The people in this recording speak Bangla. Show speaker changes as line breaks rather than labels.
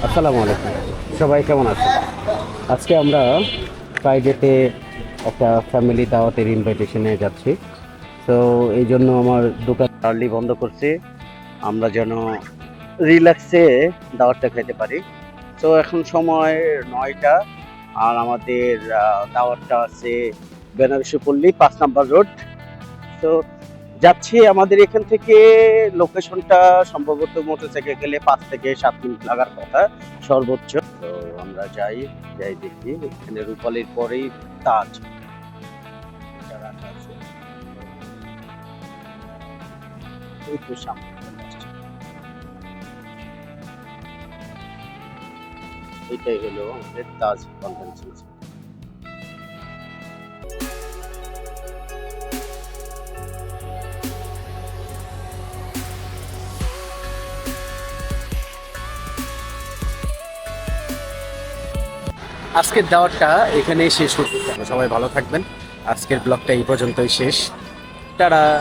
আসসালামু আলাইকুম, সবাই কেমন আছে? আজকে আমরা ফ্রাইডেতে একটা ফ্যামিলি দাওয়াতের ইনভাইটেশনে যাচ্ছি। তো এই জন্য আমার দোকান আর্লি বন্ধ করছি, আমরা যেন রিল্যাক্সে দাওয়াতটা খেতে পারি। তো এখন সময় 9টা, আর আমাদের দাওয়াতটা আছে বেনারসি পল্লী 5 নম্বর রোড। তো যাচ্ছি, আমাদের এখান থেকে লোকেশনটা সম্ভবত মোটরসাইকেল গেলে 5 থেকে 7 মিনিট লাগার কথা সর্বোচ্চ। তো আমরা যাই, দেখি এখানে রূপালীর পরেই তাজ এটা রাখা আছে। এই তো সামনে চলে আসছে। এটাই হলো আমাদের তাজ কনভেনশন সেন্টার। আজকের দাওয়াতটা এখানেই শেষ করতে, সবাই ভালো থাকবেন। আজকের ব্লগটা এই পর্যন্তই শেষ। টাটা।